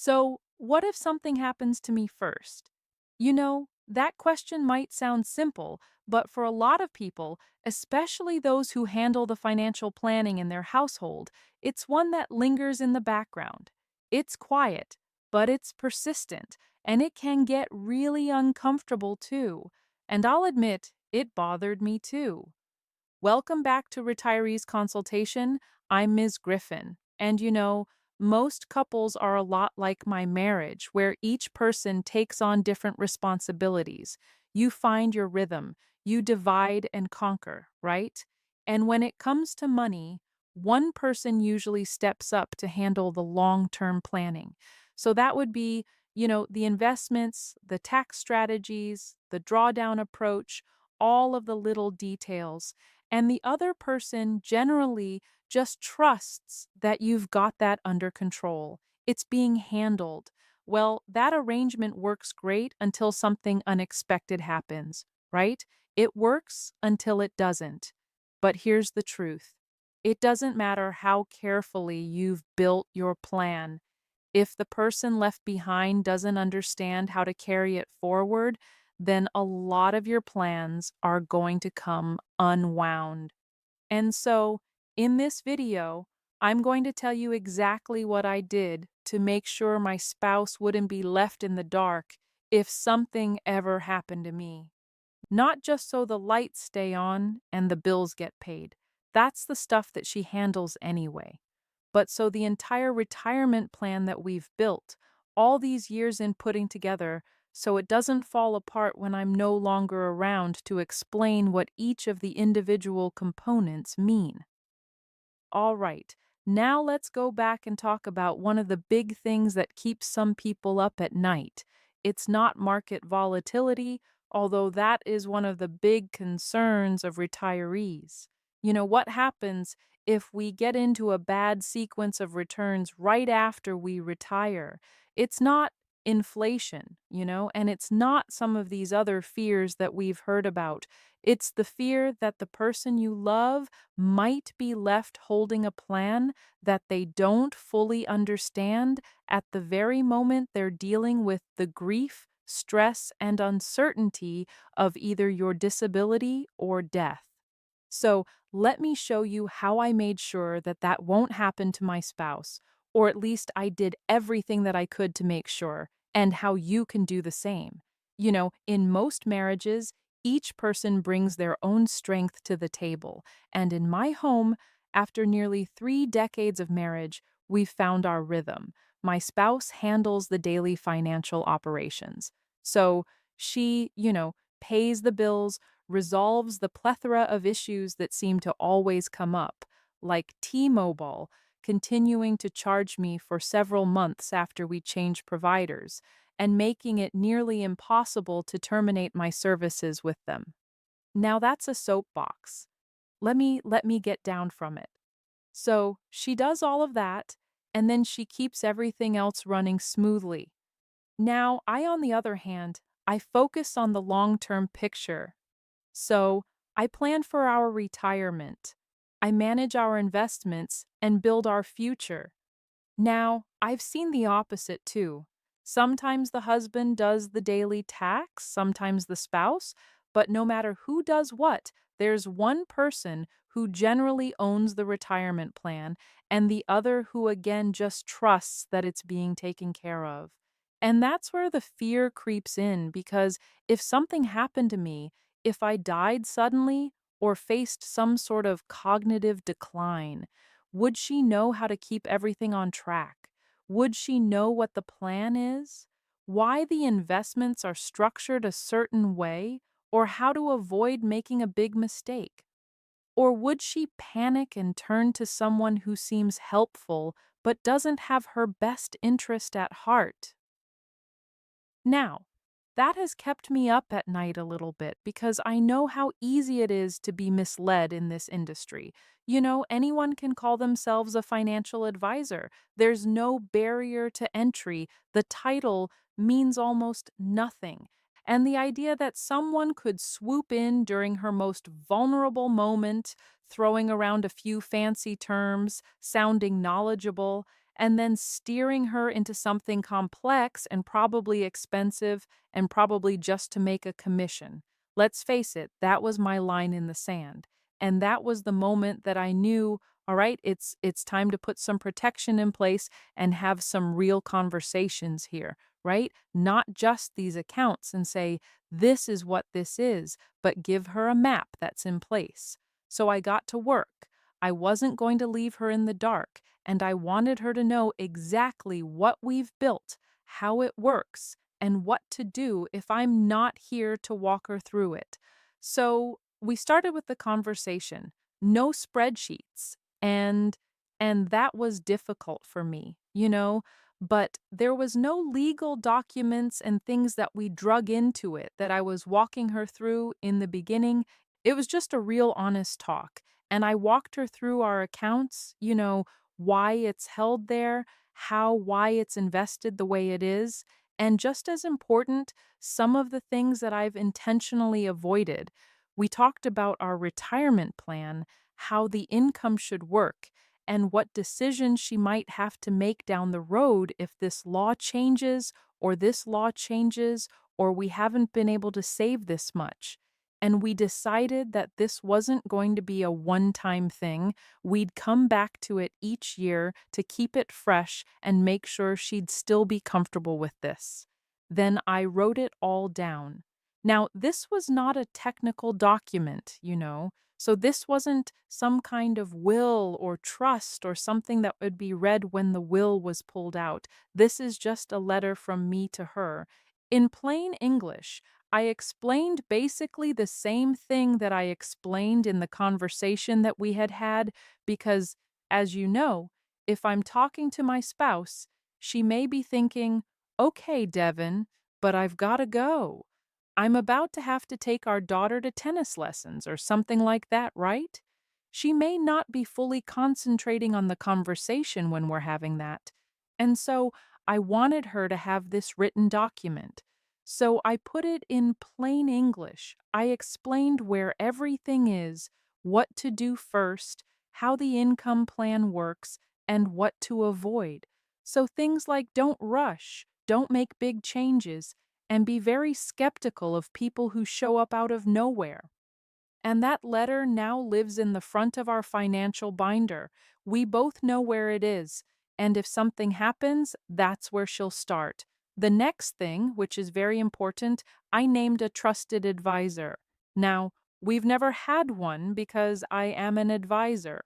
So, what if something happens to me first? That question might sound simple, but for a lot of people, especially those who handle the financial planning in their household, it's one that lingers in the background. It's quiet, but it's persistent, and it can get really uncomfortable too. And I'll admit, it bothered me too. Welcome back to Retirees Consultation. I'm Ms. Griffin. And most couples are a lot like my marriage, where each person takes on different responsibilities. You find your rhythm, you divide and conquer, right? And when it comes to money, one person usually steps up to handle the long term planning. So that would be, the investments, the tax strategies, the drawdown approach, all of the little details, and the other person generally just trusts that you've got that under control. It's being handled. Well, that arrangement works great until something unexpected happens, right? It works until it doesn't. But here's the truth. It doesn't matter how carefully you've built your plan. If the person left behind doesn't understand how to carry it forward, then a lot of your plans are going to come unwound. And so, in this video, I'm going to tell you exactly what I did to make sure my spouse wouldn't be left in the dark if something ever happened to me. Not just so the lights stay on and the bills get paid. That's the stuff that she handles anyway. But so the entire retirement plan that we've built, all these years in putting together, so it doesn't fall apart when I'm no longer around to explain what each of the individual components mean. All right, now let's go back and talk about one of the big things that keeps some people up at night. It's not market volatility, although that is one of the big concerns of retirees. What happens if we get into a bad sequence of returns right after we retire? It's not inflation, and it's not some of these other fears that we've heard about. It's the fear that the person you love might be left holding a plan that they don't fully understand at the very moment they're dealing with the grief, stress, and uncertainty of either your disability or death. So, let me show you how I made sure that that won't happen to my spouse, or at least I did everything that I could to make sure, and how you can do the same. In most marriages, each person brings their own strength to the table, and in my home, after nearly 3 decades of marriage, we've found our rhythm. My spouse handles the daily financial operations. So she, pays the bills, resolves the plethora of issues that seem to always come up, like T-Mobile continuing to charge me for several months after we changed providers, and making it nearly impossible to terminate my services with them. Now that's a soapbox. Let me get down from it. So, she does all of that, and then she keeps everything else running smoothly. Now, on the other hand, I focus on the long-term picture. So, I plan for our retirement. I manage our investments and build our future. Now, I've seen the opposite too. Sometimes the husband does the daily tax, sometimes the spouse, but no matter who does what, there's one person who generally owns the retirement plan and the other who again just trusts that it's being taken care of. And that's where the fear creeps in because if something happened to me, if I died suddenly or faced some sort of cognitive decline, would she know how to keep everything on track? Would she know what the plan is? Why the investments are structured a certain way? Or how to avoid making a big mistake? Or would she panic and turn to someone who seems helpful but doesn't have her best interest at heart? Now, that has kept me up at night a little bit because I know how easy it is to be misled in this industry. Anyone can call themselves a financial advisor. There's no barrier to entry. The title means almost nothing. And the idea that someone could swoop in during her most vulnerable moment, throwing around a few fancy terms, sounding knowledgeable, and then steering her into something complex and probably expensive and probably just to make a commission. Let's face it, that was my line in the sand. And that was the moment that I knew, all right, it's time to put some protection in place and have some real conversations here, right? Not just these accounts and say, this is what this is, but give her a map that's in place. So I got to work. I wasn't going to leave her in the dark, and I wanted her to know exactly what we've built, how it works, and what to do if I'm not here to walk her through it. So we started with the conversation, no spreadsheets, and that was difficult for me, but there was no legal documents and things that we drug into it that I was walking her through in the beginning. It was just a real honest talk. And I walked her through our accounts, why it's held there, why it's invested the way it is. And just as important, some of the things that I've intentionally avoided. We talked about our retirement plan, how the income should work, and what decisions she might have to make down the road if this law changes or this law changes or we haven't been able to save this much. And we decided that this wasn't going to be a one-time thing. We'd come back to it each year to keep it fresh and make sure she'd still be comfortable with this. Then I wrote it all down. Now, this was not a technical document, so this wasn't some kind of will or trust or something that would be read when the will was pulled out. This is just a letter from me to her. In plain English, I explained basically the same thing that I explained in the conversation that we had had because, as you know, if I'm talking to my spouse, she may be thinking, okay, Devin, but I've got to go. I'm about to have to take our daughter to tennis lessons or something like that, right? She may not be fully concentrating on the conversation when we're having that. And so I wanted her to have this written document. So I put it in plain English. I explained where everything is, what to do first, how the income plan works, and what to avoid. So things like don't rush, don't make big changes, and be very skeptical of people who show up out of nowhere. And that letter now lives in the front of our financial binder. We both know where it is. And if something happens, that's where she'll start. The next thing, which is very important, I named a trusted advisor. Now, we've never had one because I am an advisor.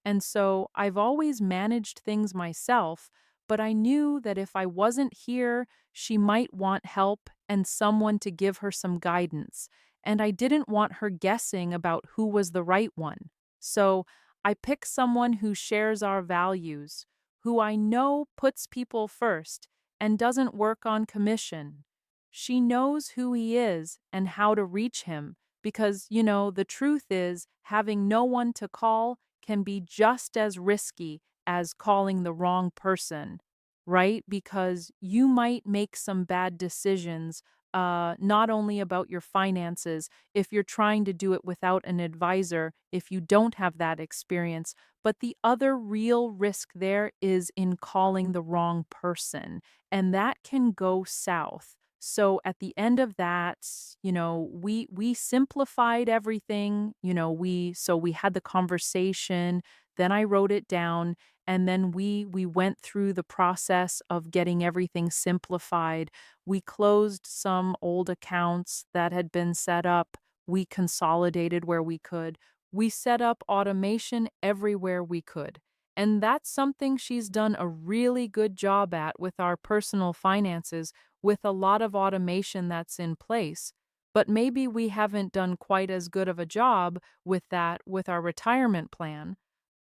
And so I've always managed things myself, but I knew that if I wasn't here, she might want help and someone to give her some guidance. And I didn't want her guessing about who was the right one. So I picked someone who shares our values, who I know puts people first and doesn't work on commission. She knows who he is and how to reach him because, the truth is having no one to call can be just as risky as calling the wrong person, right? Because you might make some bad decisions, not only about your finances, if you're trying to do it without an advisor, if you don't have that experience, but the other real risk there is in calling the wrong person, and that can go south. So at the end of that, we simplified everything, we had the conversation, then I wrote it down, and then we went through the process of getting everything simplified. We closed some old accounts that had been set up. We consolidated where we could. We set up automation everywhere we could. And that's something she's done a really good job at with our personal finances, with a lot of automation that's in place. But maybe we haven't done quite as good of a job with that with our retirement plan.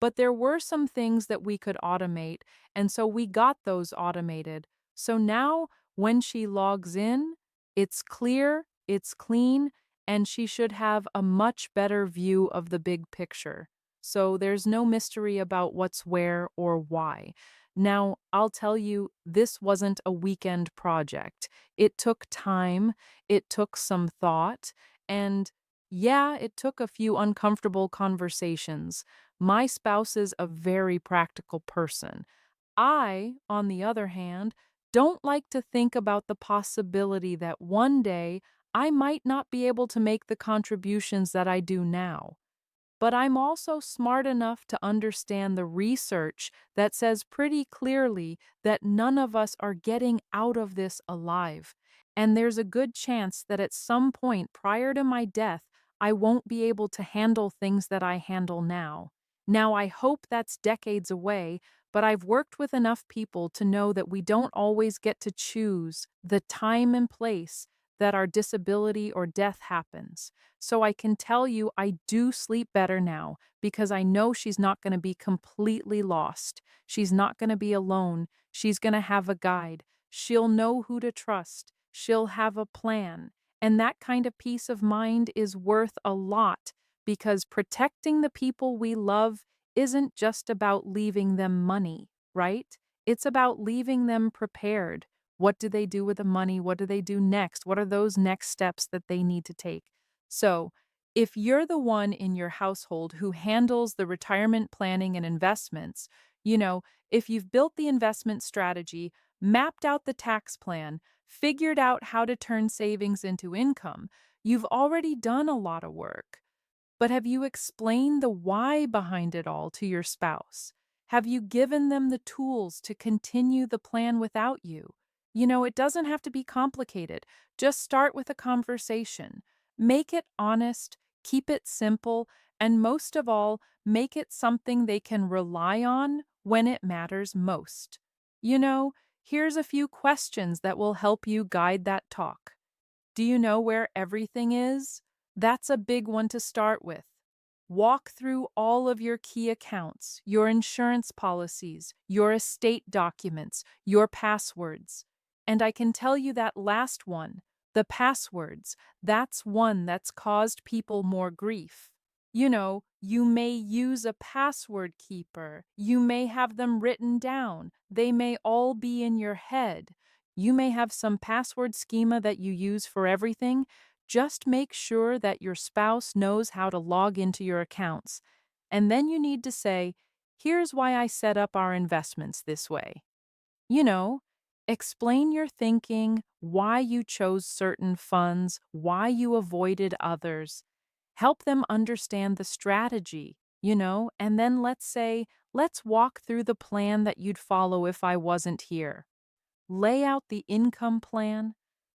But there were some things that we could automate, and so we got those automated. So now when she logs in, it's clear, it's clean, and she should have a much better view of the big picture. So there's no mystery about what's where or why. Now, I'll tell you, this wasn't a weekend project. It took time, it took some thought, and yeah, it took a few uncomfortable conversations. My spouse is a very practical person. I, on the other hand, don't like to think about the possibility that one day I might not be able to make the contributions that I do now. But I'm also smart enough to understand the research that says pretty clearly that none of us are getting out of this alive. And there's a good chance that at some point prior to my death, I won't be able to handle things that I handle now. Now, I hope that's decades away, but I've worked with enough people to know that we don't always get to choose the time and place that our disability or death happens. So I can tell you I do sleep better now because I know she's not going to be completely lost. She's not going to be alone. She's going to have a guide. She'll know who to trust. She'll have a plan. And that kind of peace of mind is worth a lot because protecting the people we love isn't just about leaving them money, right? It's about leaving them prepared. What do they do with the money? What do they do next? What are those next steps that they need to take? So, if you're the one in your household who handles the retirement planning and investments, if you've built the investment strategy, mapped out the tax plan, figured out how to turn savings into income, you've already done a lot of work. But have you explained the why behind it all to your spouse? Have you given them the tools to continue the plan without you? It doesn't have to be complicated. Just start with a conversation. Make it honest, keep it simple, and most of all, make it something they can rely on when it matters most. Here's a few questions that will help you guide that talk. Do you know where everything is? That's a big one to start with. Walk through all of your key accounts, your insurance policies, your estate documents, your passwords. And I can tell you that last one, the passwords, that's one that's caused people more grief. You may use a password keeper. You may have them written down. They may all be in your head. You may have some password schema that you use for everything. Just make sure that your spouse knows how to log into your accounts. And then you need to say, here's why I set up our investments this way. You know, Explain your thinking, why you chose certain funds, why you avoided others. Help them understand the strategy, and then let's walk through the plan that you'd follow if I wasn't here. Lay out the income plan,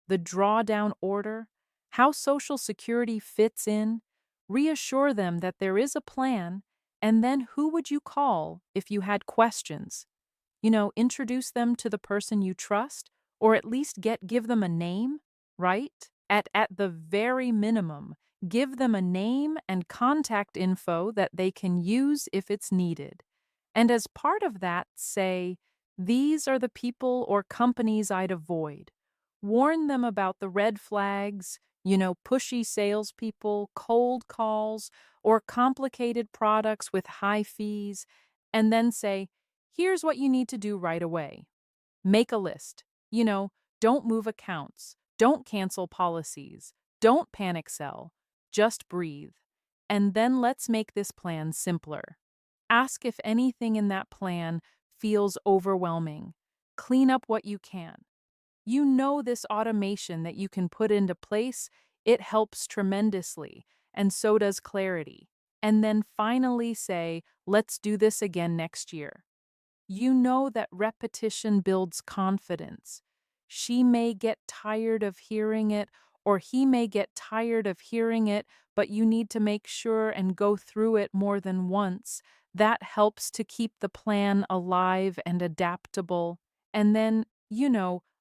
the drawdown order, how Social Security fits in, reassure them that there is a plan, and then who would you call if you had questions? Introduce them to the person you trust, or at least give them a name, right? At the very minimum, give them a name and contact info that they can use if it's needed. And as part of that, say, these are the people or companies I'd avoid. Warn them about the red flags, pushy salespeople, cold calls, or complicated products with high fees, and then say, here's what you need to do right away. Make a list. Don't move accounts. Don't cancel policies. Don't panic sell. Just breathe. And then let's make this plan simpler. Ask if anything in that plan feels overwhelming. Clean up what you can. This automation that you can put into place, it helps tremendously, and so does clarity. And then finally say, let's do this again next year. That repetition builds confidence. She may get tired of hearing it, or he may get tired of hearing it, but you need to make sure and go through it more than once. That helps to keep the plan alive and adaptable. And then,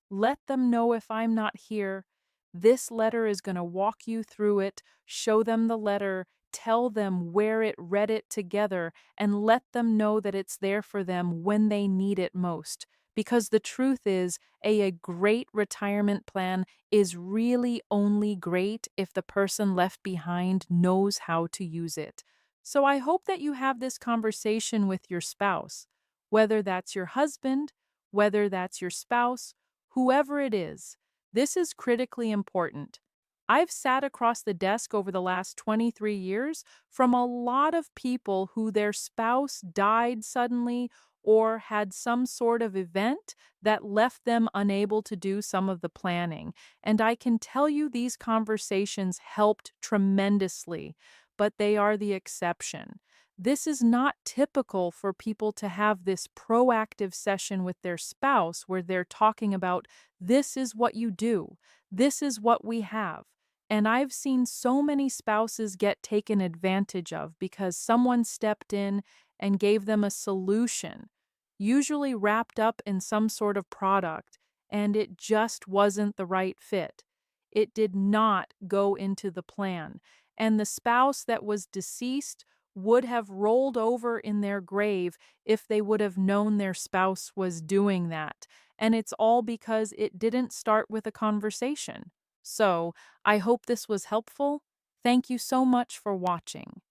let them know if I'm not here. This letter is going to walk you through it, show them the letter, tell them where it read it together, and let them know that it's there for them when they need it most. Because the truth is, a great retirement plan is really only great if the person left behind knows how to use it. So I hope that you have this conversation with your spouse, whether that's your husband, whether that's your spouse, whoever it is. This is critically important. I've sat across the desk over the last 23 years from a lot of people who their spouse died suddenly or had some sort of event that left them unable to do some of the planning. And I can tell you these conversations helped tremendously, but they are the exception. This is not typical for people to have this proactive session with their spouse where they're talking about this is what you do, this is what we have. And I've seen so many spouses get taken advantage of because someone stepped in and gave them a solution, usually wrapped up in some sort of product, and it just wasn't the right fit. It did not go into the plan, and the spouse that was deceased would have rolled over in their grave if they would have known their spouse was doing that. And it's all because it didn't start with a conversation. So, I hope this was helpful. Thank you so much for watching.